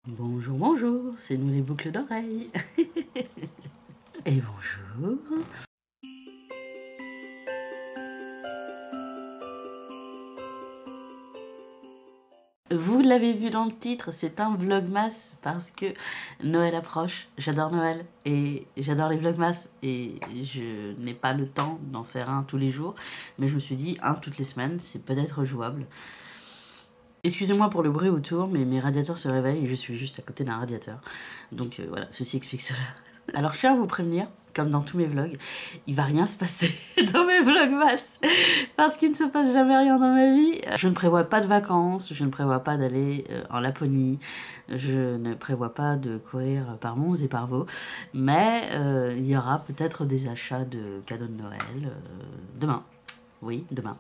Bonjour, bonjour, c'est nous les boucles d'oreilles. Et bonjour. Vous l'avez vu dans le titre, c'est un vlogmas parce que Noël approche. J'adore Noël et j'adore les vlogmas et je n'ai pas le temps d'en faire un tous les jours. Mais je me suis dit, un toutes les semaines, c'est peut-être jouable. Excusez-moi pour le bruit autour, mais mes radiateurs se réveillent et je suis juste à côté d'un radiateur. Donc voilà, ceci explique cela. Alors je tiens à vous prévenir, comme dans tous mes vlogs, il va rien se passer dans mes vlogmas parce qu'il ne se passe jamais rien dans ma vie. Je ne prévois pas de vacances, je ne prévois pas d'aller en Laponie, je ne prévois pas de courir par Mons et par Vaux, mais il y aura peut-être des achats de cadeaux de Noël demain. Oui, demain.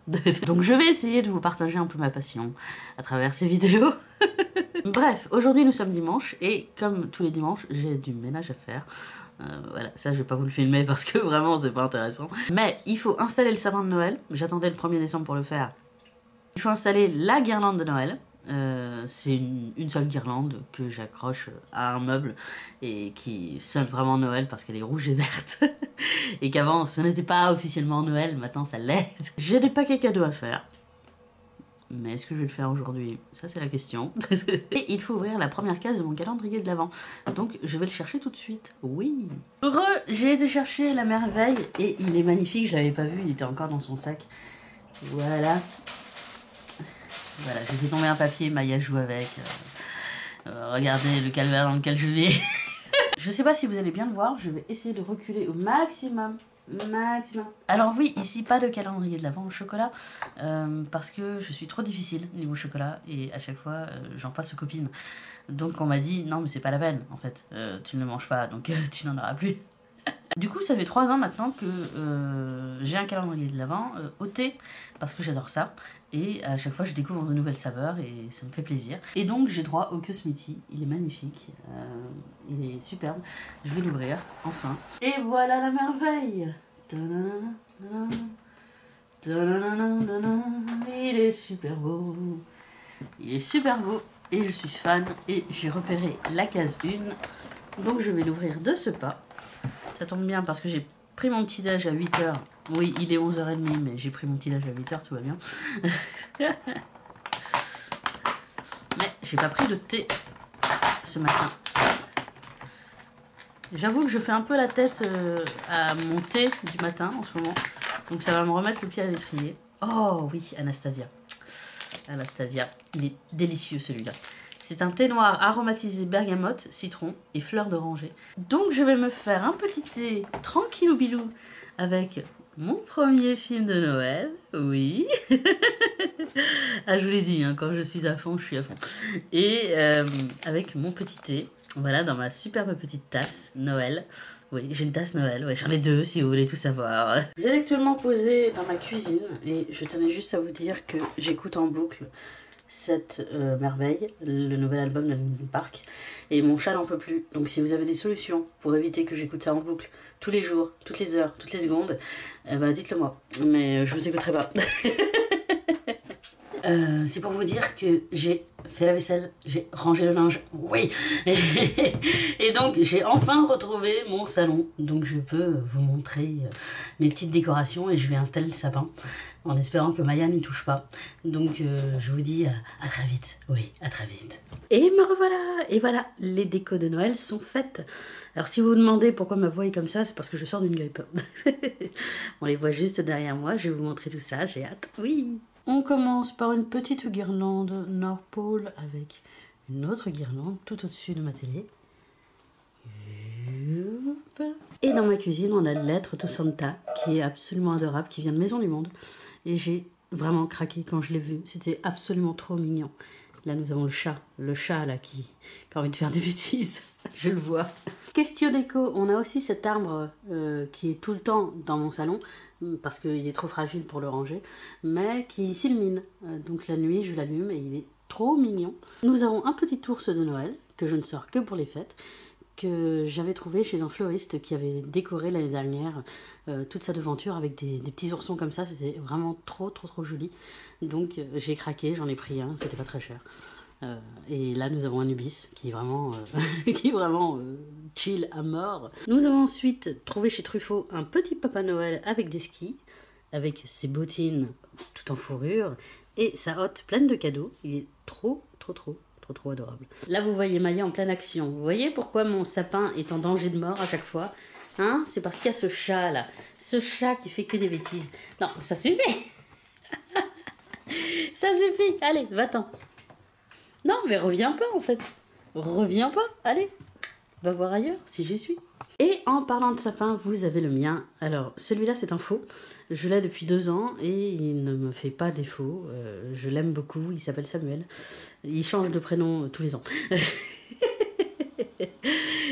Donc je vais essayer de vous partager un peu ma passion à travers ces vidéos. Bref, aujourd'hui nous sommes dimanche et comme tous les dimanches, j'ai du ménage à faire. Voilà, ça je vais pas vous le filmer parce que vraiment c'est pas intéressant. Mais il faut installer le sapin de Noël. J'attendais le 1er décembre pour le faire. Il faut installer la guirlande de Noël. C'est une seule guirlande que j'accroche à un meuble et qui sonne vraiment Noël parce qu'elle est rouge et verte. Et qu'avant ce n'était pas officiellement Noël, maintenant ça l'est. J'ai des paquets cadeaux à faire. Mais est-ce que je vais le faire aujourd'hui? Ça c'est la question. Et il faut ouvrir la première case de mon calendrier de l'Avent. Donc je vais le chercher tout de suite. Oui. Heureux, j'ai été chercher la merveille et il est magnifique, je l'avais pas vu, il était encore dans son sac. Voilà. Voilà, j'ai fait tomber un papier, Maya joue avec. Regardez le calvaire dans lequel je vais. Je sais pas si vous allez bien le voir, je vais essayer de reculer au maximum. Alors oui, ici pas de calendrier de l'Avent au chocolat parce que je suis trop difficile niveau chocolat et à chaque fois j'en passe aux copines. Donc on m'a dit non mais c'est pas la peine en fait, tu ne le manges pas donc tu n'en auras plus. Du coup ça fait 3 ans maintenant que j'ai un calendrier de l'Avent au thé parce que j'adore ça et à chaque fois je découvre de nouvelles saveurs et ça me fait plaisir. Et donc j'ai droit au Cosmiti, il est magnifique, il est superbe, je vais l'ouvrir enfin. Et voilà la merveille. Il est super beau, il est super beau et je suis fan et j'ai repéré la case 1 donc je vais l'ouvrir de ce pas. Ça tombe bien parce que j'ai pris mon petit déj à 8h. Oui, il est 11h30, mais j'ai pris mon petit déj à 8h, tout va bien. Mais j'ai pas pris de thé ce matin. J'avoue que je fais un peu la tête à mon thé du matin en ce moment. Donc ça va me remettre le pied à l'étrier. Oh oui, Anastasia. Anastasia, il est délicieux celui-là. C'est un thé noir aromatisé bergamote, citron et fleurs d'oranger. Donc je vais me faire un petit thé tranquillou bilou avec mon premier film de Noël. Oui. Ah je vous l'ai dit, hein, quand je suis à fond, je suis à fond. Et avec mon petit thé, voilà, dans ma superbe petite tasse Noël. Oui, j'ai une tasse Noël, ouais, j'en ai 2 si vous voulez tout savoir. Vous êtes actuellement posé dans ma cuisine et je tenais juste à vous dire que j'écoute en boucle cette merveille, le nouvel album de Linkin Park, et mon chat n'en peut plus. Donc si vous avez des solutions pour éviter que j'écoute ça en boucle tous les jours, toutes les heures, toutes les secondes, bah dites-le moi, mais je vous écouterai pas. C'est pour vous dire que j'ai fait la vaisselle, j'ai rangé le linge, oui. Et donc j'ai enfin retrouvé mon salon, donc je peux vous montrer mes petites décorations et je vais installer le sapin en espérant que Maya n'y touche pas. Donc je vous dis à très vite, oui, à très vite. Et me revoilà, et voilà, les décos de Noël sont faites. Alors si vous vous demandez pourquoi ma voix est comme ça, c'est parce que je sors d'une grippe. On les voit juste derrière moi, je vais vous montrer tout ça, j'ai hâte, oui. On commence par une petite guirlande Nord Pole avec une autre guirlande tout au-dessus de ma télé. Et dans ma cuisine, on a la lettre to Santa qui est absolument adorable, qui vient de Maison du Monde. Et j'ai vraiment craqué quand je l'ai vu, c'était absolument trop mignon. Là nous avons le chat là qui a envie de faire des bêtises, je le vois. Question déco, on a aussi cet arbre qui est tout le temps dans mon salon, parce qu'il est trop fragile pour le ranger, mais qui s'illumine. Donc la nuit, je l'allume et il est trop mignon. Nous avons un petit ours de Noël, que je ne sors que pour les fêtes, que j'avais trouvé chez un fleuriste qui avait décoré l'année dernière toute sa devanture avec des petits oursons comme ça. C'était vraiment trop joli. Donc j'ai craqué, j'en ai pris un, c'était pas très cher. Et là, nous avons Anubis qui est vraiment, qui est vraiment chill à mort. Nous avons ensuite trouvé chez Truffaut un petit Papa Noël avec des skis, avec ses bottines tout en fourrure et sa hotte pleine de cadeaux. Il est trop adorable. Là, vous voyez Maya en pleine action. Vous voyez pourquoi mon sapin est en danger de mort à chaque fois? Hein? C'est parce qu'il y a ce chat là. Ce chat qui fait que des bêtises. Non, ça suffit. Ça suffit. Allez, va-t'en. Non, mais reviens pas en fait. Reviens pas. Allez, va voir ailleurs si j'y suis. Et en parlant de sapin, vous avez le mien. Alors, celui-là, c'est un faux. Je l'ai depuis 2 ans et il ne me fait pas défaut. Je l'aime beaucoup. Il s'appelle Samuel. Il change de prénom tous les ans.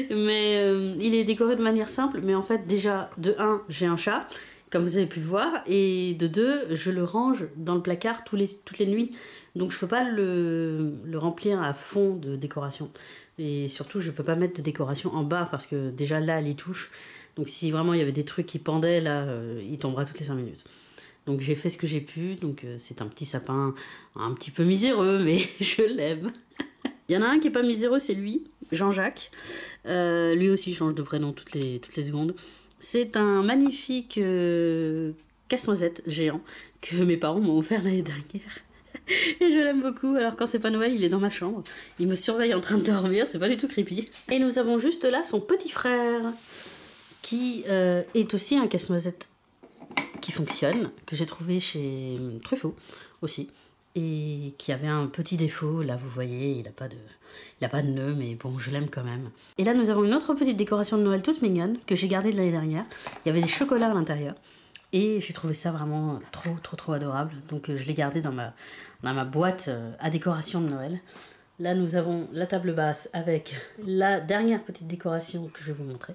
Mais il est décoré de manière simple. Mais en fait, déjà, de 1, j'ai un chat, comme vous avez pu le voir. Et de 2, je le range dans le placard toutes les nuits. Donc je peux pas le remplir à fond de décoration. Et surtout, je peux pas mettre de décoration en bas parce que déjà là, elle y touche. Donc si vraiment il y avait des trucs qui pendaient, là, il tombera toutes les 5 minutes. Donc j'ai fait ce que j'ai pu. Donc c'est un petit sapin un petit peu miséreux, mais je l'aime. Il y en a un qui est pas miséreux, c'est lui, Jean-Jacques. Lui aussi il change de prénom toutes les secondes. C'est un magnifique casse-noisette géant que mes parents m'ont offert l'année dernière. Et je l'aime beaucoup. Alors quand c'est pas Noël, il est dans ma chambre. Il me surveille en train de dormir, c'est pas du tout creepy. Et nous avons juste là son petit frère, qui est aussi un casse-noisette qui fonctionne, que j'ai trouvé chez Truffaut aussi. Et qui avait un petit défaut, là vous voyez, il a pas de nœud, mais bon, je l'aime quand même. Et là nous avons une autre petite décoration de Noël toute mignonne, que j'ai gardée de l'année dernière. Il y avait des chocolats à l'intérieur. Et j'ai trouvé ça vraiment trop adorable. Donc je l'ai gardé dans ma boîte à décoration de Noël. Là nous avons la table basse avec la dernière petite décoration que je vais vous montrer.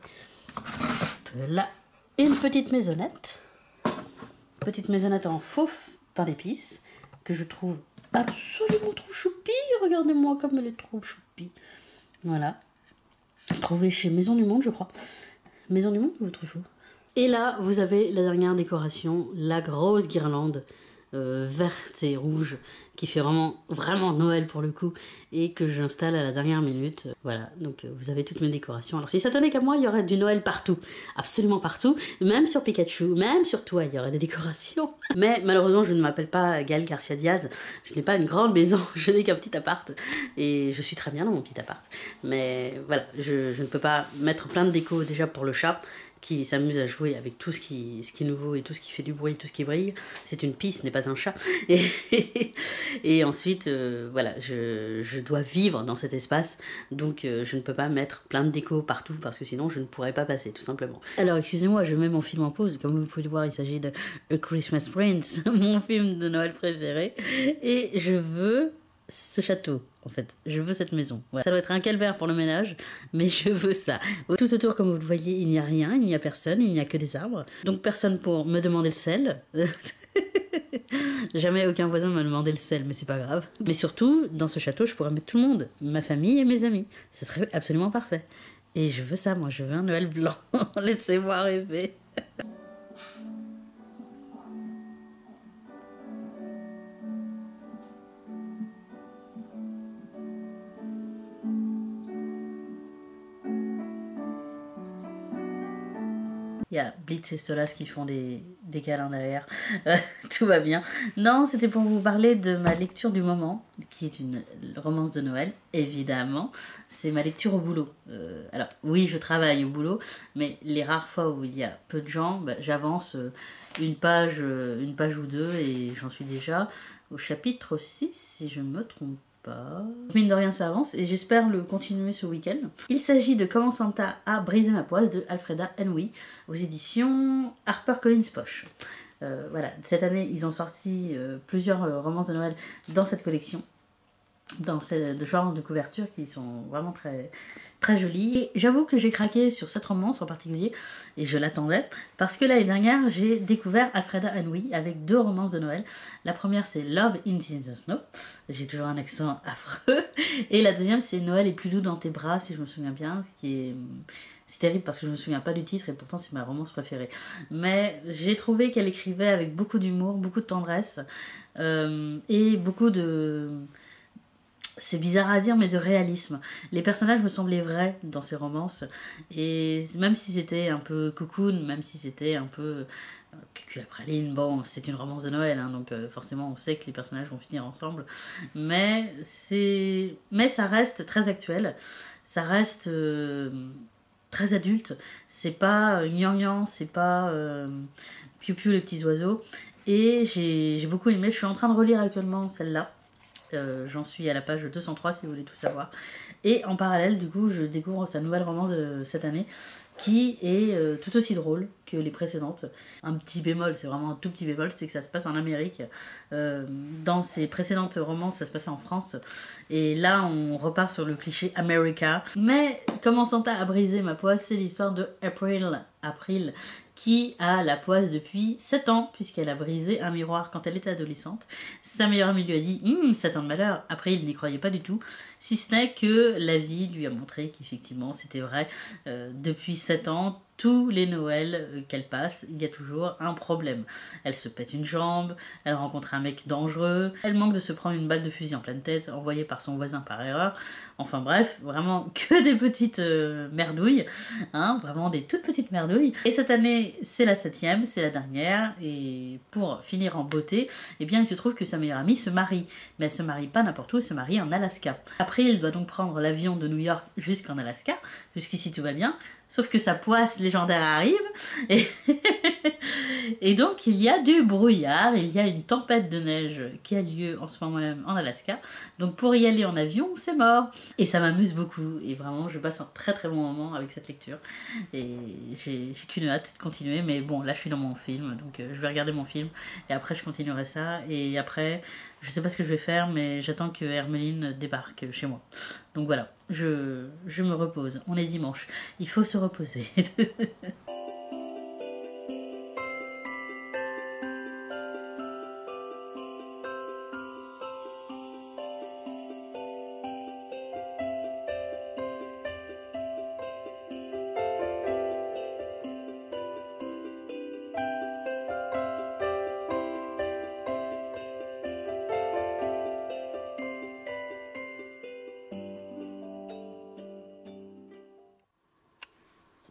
Là, une petite maisonnette. Petite maisonnette en faux pain d'épices que je trouve absolument trop choupie. Regardez-moi comme elle est trop choupie. Voilà. Trouvée chez Maison du Monde, je crois. Maison du Monde ou Truffaut? Et là, vous avez la dernière décoration, la grosse guirlande verte et rouge qui fait vraiment Noël pour le coup et que j'installe à la dernière minute. Voilà, donc vous avez toutes mes décorations. Alors si ça tenait qu'à moi, il y aurait du Noël partout, absolument partout, même sur Pikachu, même sur toi, il y aurait des décorations. Mais malheureusement, je ne m'appelle pas Gaël Garcia Diaz, je n'ai pas une grande maison, je n'ai qu'un petit appart et je suis très bien dans mon petit appart. Mais voilà, je ne peux pas mettre plein de déco déjà pour le chat qui s'amuse à jouer avec tout ce qui est nouveau et tout ce qui fait du bruit, tout ce qui brille. C'est une pie, ce n'est pas un chat. Et ensuite, voilà, je dois vivre dans cet espace, donc je ne peux pas mettre plein de déco partout parce que sinon je ne pourrais pas passer, tout simplement. Alors excusez-moi, je mets mon film en pause. Comme vous pouvez le voir, il s'agit de A Christmas Prince, mon film de Noël préféré. Et je veux ce château, en fait, je veux cette maison. Voilà. Ça doit être un calvaire pour le ménage, mais je veux ça. Tout autour, comme vous le voyez, il n'y a rien, il n'y a personne, il n'y a que des arbres. Donc personne pour me demander le sel. Jamais aucun voisin m'a demandé le sel, mais c'est pas grave. Mais surtout, dans ce château, je pourrais mettre tout le monde, ma famille et mes amis. Ce serait absolument parfait. Et je veux ça, moi, je veux un Noël blanc. Laissez-moi rêver. Il y a Blitz et Stolas qui font des câlins derrière. Tout va bien. Non, c'était pour vous parler de ma lecture du moment, qui est une romance de Noël, évidemment. C'est ma lecture au boulot. Alors, oui, je travaille au boulot, mais les rares fois où il y a peu de gens, bah, j'avance une page ou deux, et j'en suis déjà au chapitre 6, si je ne me trompe pas. Mine de rien, ça avance et j'espère le continuer ce week-end. Il s'agit de Comment Santa a brisé ma poisse de Alfreda Henry aux éditions HarperCollins Poche. Voilà, cette année, ils ont sorti plusieurs romances de Noël dans cette collection, dans ce genre de couverture qui sont vraiment très jolie. Et j'avoue que j'ai craqué sur cette romance en particulier, et je l'attendais, parce que l'année dernière, j'ai découvert Alfreda Henry avec 2 romances de Noël. La première, c'est Love in the Snow, j'ai toujours un accent affreux, et la deuxième, c'est Noël est plus doux dans tes bras, si je me souviens bien, c'est terrible parce que je me souviens pas du titre et pourtant c'est ma romance préférée. Mais j'ai trouvé qu'elle écrivait avec beaucoup d'humour, beaucoup de tendresse, et beaucoup de c'est bizarre à dire, mais de réalisme. Les personnages me semblaient vrais dans ces romances. Et même si c'était un peu cocoon, même si c'était un peu cul à praline, bon, c'est une romance de Noël, hein, donc forcément on sait que les personnages vont finir ensemble. Mais ça reste très actuel. Ça reste très adulte. C'est pas gnangnan, c'est pas piou piou les petits oiseaux. Et j'ai beaucoup aimé. Je suis en train de relire actuellement celle-là. J'en suis à la page 203 si vous voulez tout savoir. Et en parallèle, du coup, je découvre sa nouvelle romance de cette année qui est tout aussi drôle que les précédentes. Un petit bémol, c'est vraiment un tout petit bémol, c'est que ça se passe en Amérique. Dans ses précédentes romances, ça se passait en France. Et là, on repart sur le cliché America. Mais commençant à briser ma poisse, c'est l'histoire de April, qui a la poisse depuis 7 ans, puisqu'elle a brisé un miroir quand elle était adolescente. Sa meilleure amie lui a dit « 7 ans de malheur ». Après, il n'y croyait pas du tout, si ce n'est que la vie lui a montré qu'effectivement, c'était vrai. Depuis 7 ans, tous les Noëls qu'elle passe, il y a toujours un problème. Elle se pète une jambe, elle rencontre un mec dangereux, elle manque de se prendre une balle de fusil en pleine tête, envoyée par son voisin par erreur. Enfin bref, vraiment que des petites merdouilles, hein, vraiment des toutes petites merdouilles. Et cette année, c'est la 7e, c'est la dernière, et pour finir en beauté, eh bien il se trouve que sa meilleure amie se marie. Mais elle se marie pas n'importe où, elle se marie en Alaska. Après, il doit donc prendre l'avion de New York jusqu'en Alaska, jusqu'ici tout va bien. Sauf que sa poisse légendaire arrive et donc il y a du brouillard, il y a une tempête de neige qui a lieu en ce moment même en Alaska. Donc pour y aller en avion, c'est mort. Et ça m'amuse beaucoup et vraiment je passe un très très bon moment avec cette lecture. Et j'ai qu'une hâte de continuer, mais bon là je suis dans mon film, donc je vais regarder mon film et après je continuerai ça. Et après, je sais pas ce que je vais faire, mais j'attends que Hermeline débarque chez moi. Donc voilà, je me repose. On est dimanche, il faut se reposer.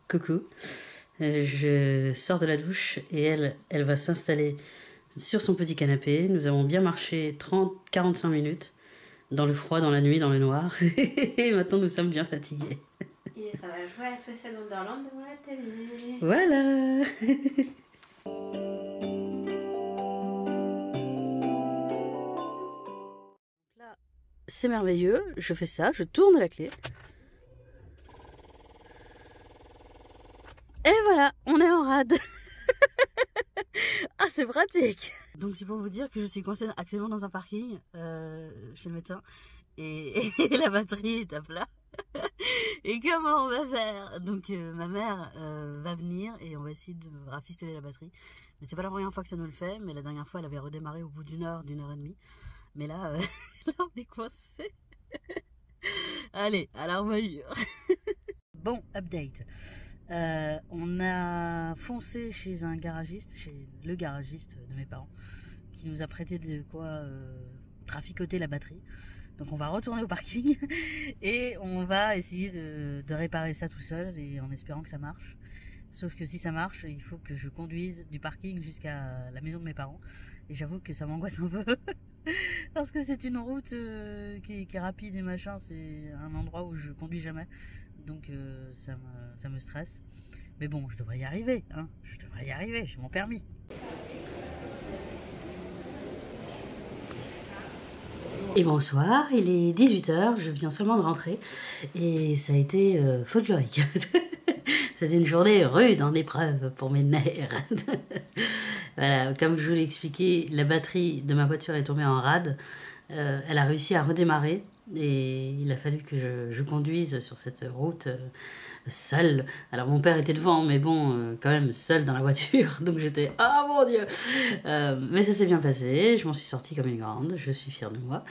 Coucou, je sors de la douche et elle va s'installer sur son petit canapé. Nous avons bien marché 30-45 minutes dans le froid, dans la nuit, dans le noir. Et maintenant nous sommes bien fatigués. Et ça va jouer à Twisted Wonderland devant la télé. Voilà. Là, c'est merveilleux, je fais ça, je tourne la clé. Et voilà, on est en rade. Ah, c'est pratique. Donc c'est pour vous dire que je suis coincée actuellement dans un parking chez le médecin et la batterie est à plat. Et comment on va faire? Donc ma mère va venir et on va essayer de rafistoler la batterie. Mais c'est pas la première fois que ça nous le fait, mais la dernière fois elle avait redémarré au bout d'une heure et demie. Mais là, là on est coincé. Allez, à l'armure. Bon, update. On a foncé chez un garagiste, chez le garagiste de mes parents, qui nous a prêté de quoi traficoter la batterie. Donc on va retourner au parking et on va essayer de réparer ça tout seul et en espérant que ça marche. Sauf que si ça marche, il faut que je conduise du parking jusqu'à la maison de mes parents. Et j'avoue que ça m'angoisse un peu. Parce que c'est une route qui est rapide et machin. C'est un endroit où je conduis jamais. Donc ça me stresse. Mais bon, je devrais y arriver. Hein. Je devrais y arriver, j'ai mon permis. Et bonsoir, il est 18h, je viens seulement de rentrer. Et ça a été folklorique. C'était une journée rude en épreuve pour mes nerfs. Voilà, comme je vous l'ai expliqué, la batterie de ma voiture est tombée en rade. Elle a réussi à redémarrer et il a fallu que je conduise sur cette route seule. Alors mon père était devant, mais bon, quand même seul dans la voiture. Donc j'étais, oh mon Dieu. Mais ça s'est bien passé, je m'en suis sortie comme une grande, je suis fière de moi.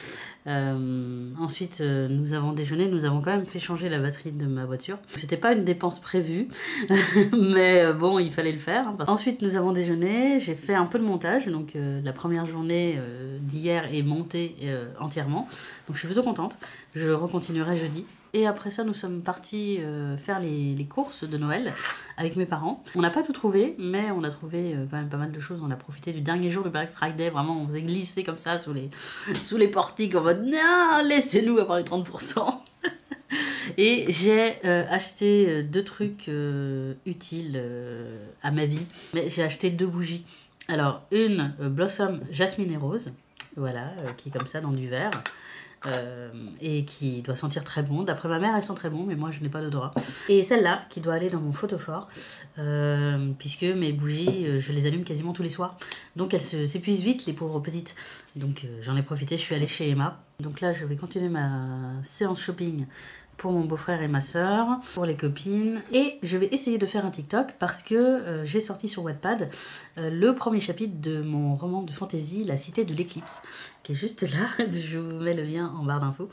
Ensuite, nous avons déjeuné, nous avons quand même fait changer la batterie de ma voiture. C'était pas une dépense prévue, mais bon, il fallait le faire. Ensuite, nous avons déjeuné, j'ai fait un peu de montage, donc la première journée d'hier est montée entièrement. Donc je suis plutôt contente. présente. Je recontinuerai jeudi. Et après ça, nous sommes partis faire les courses de Noël avec mes parents. On n'a pas tout trouvé, mais on a trouvé quand même pas mal de choses. On a profité du dernier jour du Black Friday. Vraiment, on faisait glisser comme ça sous les portiques en mode « Non, laissez-nous avoir les 30%. » Et j'ai acheté 2 trucs utiles à ma vie. Mais j'ai acheté 2 bougies. Alors, une Blossom Jasmine et Rose, voilà, qui est comme ça dans du verre. Et qui doit sentir très bon. D'après ma mère, elles sont très bon, mais moi je n'ai pas d'odorat. Et celle-là, qui doit aller dans mon photophore, puisque mes bougies, je les allume quasiment tous les soirs. Donc elles s'épuisent vite, les pauvres petites. Donc j'en ai profité, je suis allée chez Emma. Donc là, je vais continuer ma séance shopping pour mon beau-frère et ma soeur, pour les copines. Et je vais essayer de faire un TikTok parce que j'ai sorti sur Wattpad le premier chapitre de mon roman de fantasy, La Cité de l'Éclipse, qui est juste là. Je vous mets le lien en barre d'infos.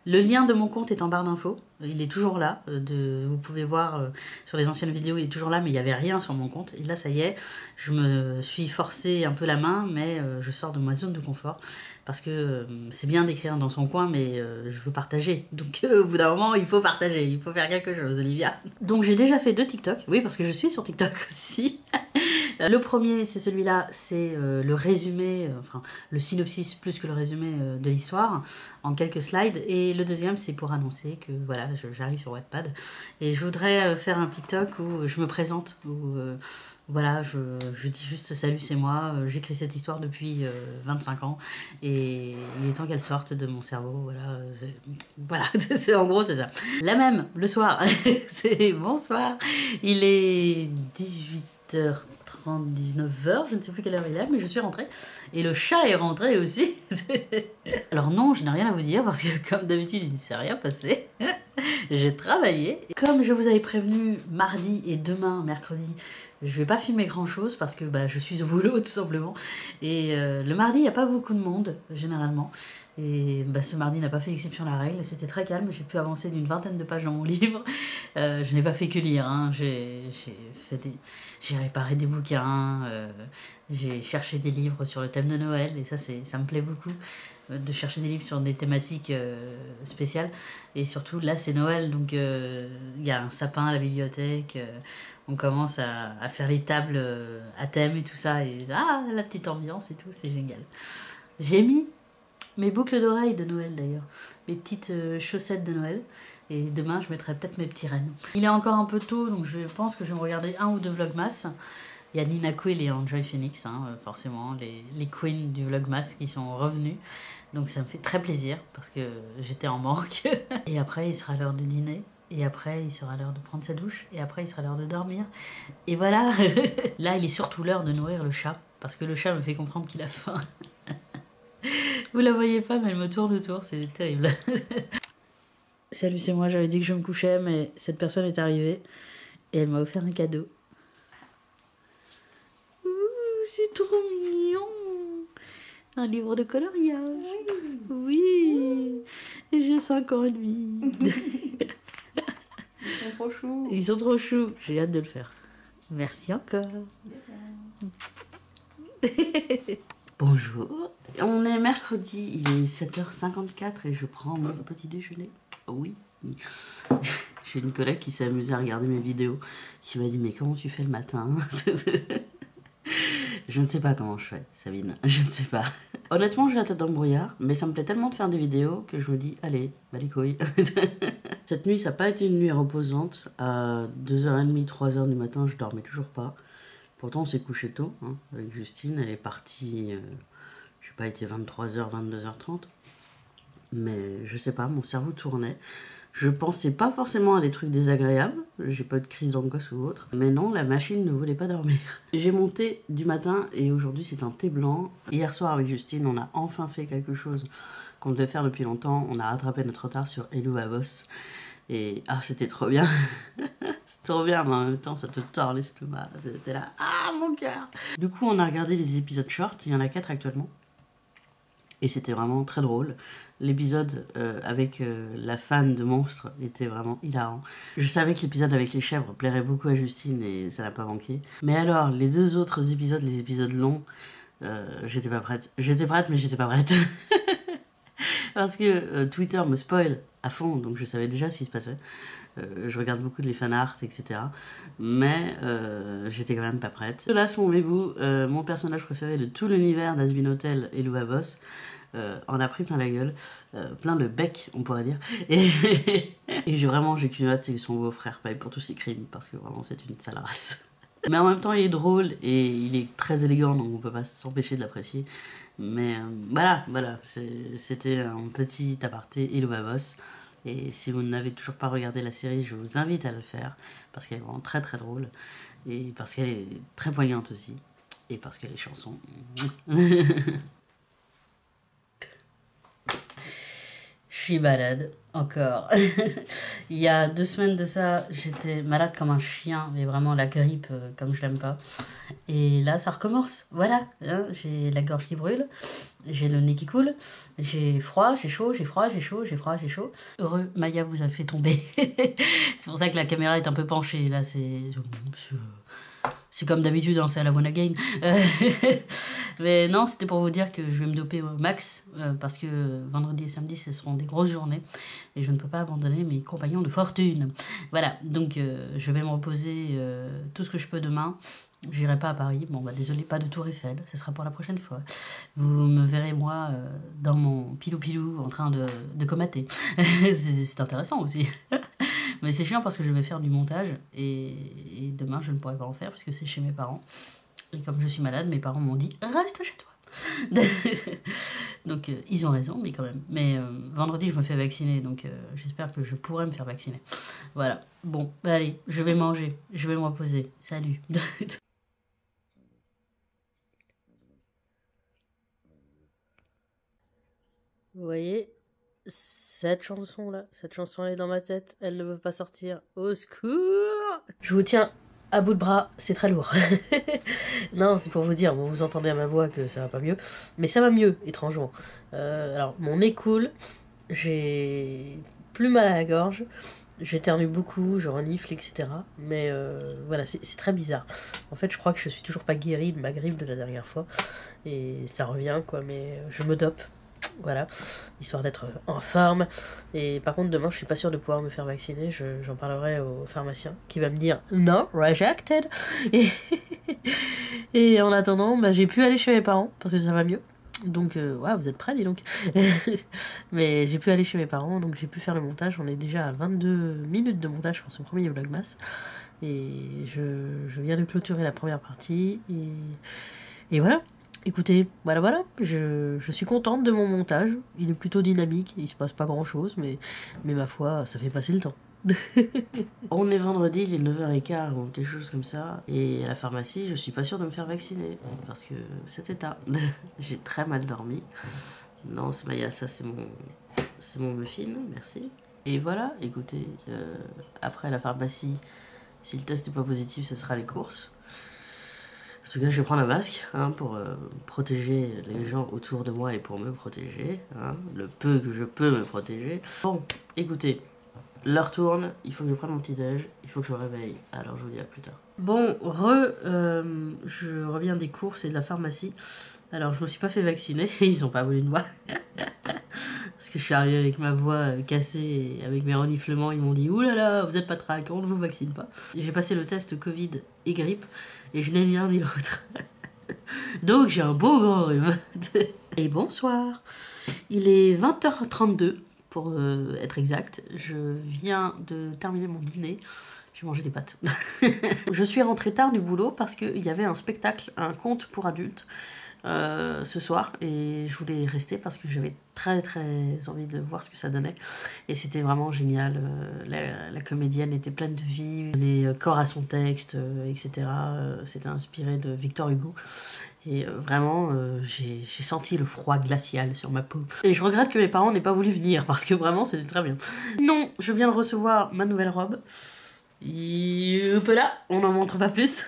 Le lien de mon compte est en barre d'infos. Il est toujours là. Vous pouvez voir sur les anciennes vidéos, il est toujours là, mais il n'y avait rien sur mon compte. Et là, ça y est, je me suis forcé un peu la main, mais je sors de ma zone de confort. Parce que c'est bien d'écrire dans son coin, mais je veux partager. Donc au bout d'un moment, il faut partager, il faut faire quelque chose, Olivia. Donc j'ai déjà fait 2 TikTok. Oui, parce que je suis sur TikTok aussi. Le premier, c'est celui-là, c'est le résumé, enfin le synopsis plus que le résumé de l'histoire, en quelques slides. Et le deuxième, c'est pour annoncer que voilà, j'arrive sur Wattpad. Et je voudrais faire un TikTok où je me présente, où voilà, je dis juste salut, c'est moi, j'écris cette histoire depuis 25 ans et il est temps qu'elle sorte de mon cerveau, voilà, en gros c'est ça. La même, le soir, c'est bonsoir, il est 18h30, 19h, je ne sais plus quelle heure il est, mais je suis rentrée et le chat est rentré aussi. Alors non, je n'ai rien à vous dire parce que comme d'habitude il ne s'est rien passé. J'ai travaillé. Comme je vous avais prévenu, mardi et demain, mercredi, je vais pas filmer grand chose parce que je suis au boulot tout simplement. Et le mardi, il n'y a pas beaucoup de monde, généralement. Et ce mardi n'a pas fait exception à la règle. C'était très calme. J'ai pu avancer d'une 20aine de pages dans mon livre. Je n'ai pas fait que lire. Hein. J'ai réparé des bouquins. J'ai cherché des livres sur le thème de Noël. Et ça me plaît beaucoup de chercher des livres sur des thématiques spéciales. Et surtout, là, c'est Noël. Donc, il y a un sapin à la bibliothèque. On commence à faire les tables à thème et tout ça. Et la petite ambiance et tout, c'est génial. J'ai mis mes boucles d'oreilles de Noël d'ailleurs. Mes petites chaussettes de Noël. Et demain, je mettrai peut-être mes petits rennes. Il est encore un peu tôt, donc je pense que je vais me regarder 1 ou 2 vlogmas. Il y a Nina Quill et Enjoy Phoenix, forcément, les queens du vlogmas qui sont revenus. Donc ça me fait très plaisir parce que j'étais en manque. Et après, il sera l'heure de dîner. Et après, il sera l'heure de prendre sa douche. Et après, il sera l'heure de dormir. Et voilà. Là, il est surtout l'heure de nourrir le chat. Parce que le chat me fait comprendre qu'il a faim. Vous la voyez pas, mais elle me tourne autour. C'est terrible. Salut, c'est moi. J'avais dit que je me couchais, mais cette personne est arrivée. Et elle m'a offert un cadeau. Ouh, c'est trop mignon. Un livre de coloriage. Oui. Et j'ai 5 ans et demi. Ils sont trop choux. Ils sont trop choux. J'ai hâte de le faire. Merci encore. Bonjour. On est mercredi, il est 7h54 et je prends mon petit déjeuner. Oui. J'ai une collègue qui s'est amusée à regarder mes vidéos, qui m'a dit mais comment tu fais le matin? Je ne sais pas comment je fais, Sabine, je ne sais pas. Honnêtement, j'ai la tête dans le brouillard, mais ça me plaît tellement de faire des vidéos que je me dis, allez, bah les couilles. Cette nuit, ça n'a pas été une nuit reposante. À 2h30, 3h du matin, je dormais toujours pas. Pourtant, on s'est couché tôt, avec Justine. Elle est partie, je sais pas, il était 23h, 22h30. Mais je sais pas, mon cerveau tournait. Je pensais pas forcément à des trucs désagréables, j'ai pas eu de crise d'angoisse ou autre, mais non, la machine ne voulait pas dormir. J'ai mon thé du matin et aujourd'hui c'est un thé blanc. Hier soir avec Justine, on a enfin fait quelque chose qu'on devait faire depuis longtemps. On a rattrapé notre retard sur Hello à Boss. Et c'était trop bien. C'est trop bien, mais en même temps ça te tord l'estomac. T'es là, mon cœur. Du coup on a regardé les épisodes short, il y en a 4 actuellement. Et c'était vraiment très drôle. L'épisode avec la fan de monstres était vraiment hilarant. Je savais que l'épisode avec les chèvres plairait beaucoup à Justine et ça n'a pas manqué. Mais alors, les 2 autres épisodes, les épisodes longs, j'étais pas prête. J'étais prête, mais j'étais pas prête. Parce que Twitter me spoil à fond, donc je savais déjà ce qui se passait. Je regarde beaucoup de les fanarts, etc. Mais j'étais quand même pas prête. Hélas, mon bébou, mon personnage préféré de tout l'univers d'Azbin Hotel et Louva Boss, en a pris plein la gueule, plein le bec, on pourrait dire. Et j'ai qu'une hâte, c'est que son beau-frère paye pour tous ses crimes, parce que vraiment, c'est une sale race. Mais en même temps, il est drôle et il est très élégant, donc on peut pas s'empêcher de l'apprécier. Mais voilà, c'était un petit aparté et Louva Boss. Et si vous n'avez toujours pas regardé la série, je vous invite à le faire, parce qu'elle est vraiment très très drôle, et parce qu'elle est très poignante aussi, et parce que les chansons... Je suis malade, encore. Il y a 2 semaines de ça, j'étais malade comme un chien, mais vraiment la grippe, comme je l'aime pas. Et là, ça recommence, voilà. Hein, j'ai la gorge qui brûle, j'ai le nez qui coule, j'ai froid, j'ai chaud, j'ai froid, j'ai chaud, j'ai froid, j'ai chaud. Heureux, Maya vous a fait tomber. C'est pour ça que la caméra est un peu penchée, là, c'est comme d'habitude, hein, c'est à la one again. Mais non, c'était pour vous dire que je vais me doper au max, parce que vendredi et samedi, ce seront des grosses journées, et je ne peux pas abandonner mes compagnons de fortune. Voilà, donc je vais me reposer tout ce que je peux demain. J'irai pas à Paris, bon bah désolé, pas de Tour Eiffel, ce sera pour la prochaine fois. Vous me verrez moi dans mon pilou-pilou en train de comater. C'est intéressant aussi. Mais c'est chiant parce que je vais faire du montage et demain je ne pourrai pas en faire parce que c'est chez mes parents. Et comme je suis malade, mes parents m'ont dit reste chez toi. Donc ils ont raison, mais quand même. Mais vendredi je me fais vacciner, donc j'espère que je pourrai me faire vacciner. Voilà. Bon, bah, allez, je vais manger, je vais me reposer. Salut. Vous voyez, cette chanson-là, cette chanson est dans ma tête, elle ne veut pas sortir. Au secours! Je vous tiens à bout de bras, c'est très lourd. Non, c'est pour vous dire, bon, vous entendez à ma voix que ça va pas mieux, mais ça va mieux, étrangement. Alors, mon nez coule, j'ai plus mal à la gorge, j'éternue beaucoup, je renifle, etc. Mais voilà, c'est très bizarre. En fait, je crois que je suis toujours pas guérie de ma grippe de la dernière fois, et ça revient, quoi, mais je me dope. Voilà, histoire d'être en forme. Et par contre, demain, je suis pas sûre de pouvoir me faire vacciner. J'en parlerai au pharmacien qui va me dire no, rejected. Et en attendant, bah, j'ai pu aller chez mes parents parce que ça va mieux. Donc, ouais, vous êtes prêts, dis donc. Mais j'ai pu aller chez mes parents, donc j'ai pu faire le montage. On est déjà à 22 minutes de montage pour ce premier vlogmas. Et je viens de clôturer la première partie. Et voilà. Écoutez, voilà, je suis contente de mon montage, il est plutôt dynamique, il se passe pas grand chose, mais ma foi, ça fait passer le temps. On est vendredi, il est 9h15 ou quelque chose comme ça, et à la pharmacie, je suis pas sûre de me faire vacciner, parce que cet état, j'ai très mal dormi. Non, c'est Maya, ça c'est mon muffin, merci. Et voilà, écoutez, après la pharmacie, si le test n'est pas positif, ce sera les courses. En tout cas, je vais prendre un masque hein, pour protéger les gens autour de moi et pour me protéger, hein, le peu que je peux me protéger. Bon, écoutez, l'heure tourne, il faut que je prenne mon petit-déj, il faut que je me réveille, alors je vous dis à plus tard. Bon, je reviens des courses et de la pharmacie. Alors, je me suis pas fait vacciner, ils ont pas voulu de moi. Parce que je suis arrivée avec ma voix cassée et avec mes reniflements, ils m'ont dit « Ouh là là, vous êtes pas traque, on ne vous vaccine pas ». J'ai passé le test Covid et grippe et je n'ai ni l'un ni l'autre. Donc j'ai un beau grand rhume. Et bonsoir. Il est 20h32 pour être exact. Je viens de terminer mon dîner. J'ai mangé des pâtes. Je suis rentrée tard du boulot parce qu'il y avait un spectacle, un conte pour adultes. Ce soir et je voulais rester parce que j'avais très envie de voir ce que ça donnait et c'était vraiment génial. La comédienne était pleine de vie, les corps à son texte, etc. C'était inspiré de Victor Hugo et vraiment j'ai senti le froid glacial sur ma peau et je regrette que mes parents n'aient pas voulu venir parce que vraiment c'était très bien. Non, je viens de recevoir ma nouvelle robe. Là, on n'en montre pas plus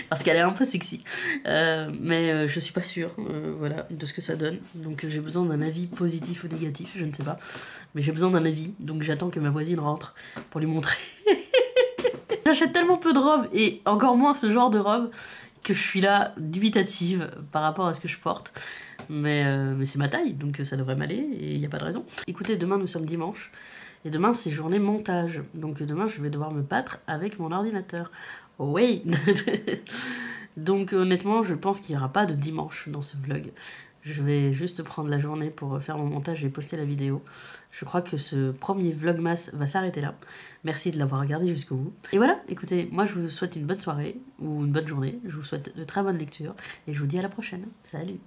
parce qu'elle est un peu sexy, mais je suis pas sûre voilà, de ce que ça donne, donc j'ai besoin d'un avis positif ou négatif, je ne sais pas, mais j'ai besoin d'un avis, donc j'attends que ma voisine rentre pour lui montrer. J'achète tellement peu de robes et encore moins ce genre de robe que je suis là dubitative par rapport à ce que je porte. Mais c'est ma taille, donc ça devrait m'aller et il n'y a pas de raison. Écoutez, demain nous sommes dimanche et demain c'est journée montage. Donc demain je vais devoir me battre avec mon ordinateur. Oui. Donc honnêtement je pense qu'il n'y aura pas de dimanche dans ce vlog. Je vais juste prendre la journée pour faire mon montage et poster la vidéo. Je crois que ce premier vlogmas va s'arrêter là. Merci de l'avoir regardé jusqu'au bout. Et voilà, écoutez, moi je vous souhaite une bonne soirée ou une bonne journée. Je vous souhaite de très bonnes lectures et je vous dis à la prochaine. Salut!